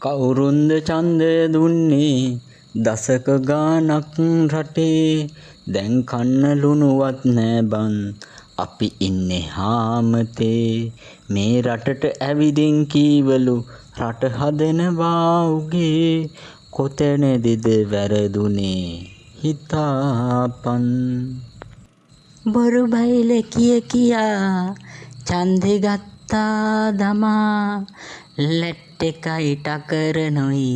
කවුරුන්ද ඡන්දය දුන්නේ දසක ගානක් රටේ දැන් කන්න ලුණුවත් නෑ බන් අපි ඉන්නේ හාමතේ මේ රටට ඇවිදින් කීවලු රට හදනවා උගේ කොතැනදද වැරදුනේ හිතාපන් බොරු බයිල කිය කියා ඡන්දෙ ගත්තා දමා ලැට් එකයි ටකරනොයි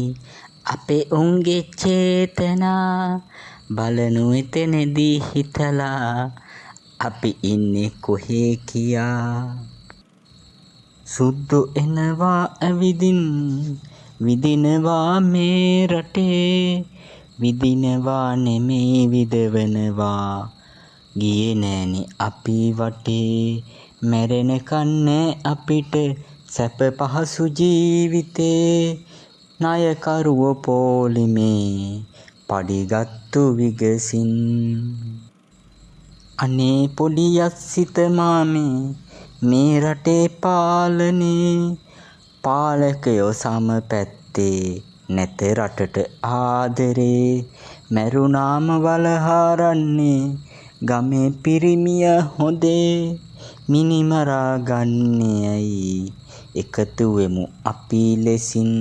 අපේ උන්ගේ චේතනා බලනු එතනදී හිතලා අපි ඉන්නේ කොහේ කියා සුද්දෝ එනවා ඇවිදින් විදිනවා මේ රටේ විදිනවා නෙමෙයි විදවනවා ගියේ නෑනේ අපි වටේ මැරෙනකන් නෑ අපිට සැප පහසු ජීවිතේ ණයකරුවෝ පොලිමේ පඩිගත්තු විගසින් අනේ පොඩි යස්සිත මාමේ මේ රටේ පාලනේ පාලකයෝ සම පැත්තේ නැත රටට ආදරේ මැරුණාම වලහාරන්නේ ගමේ පිරිමිය හොඳේ මිනිමරා ගන්නේ ඇයි එකතු වෙමු අපි ලෙසින්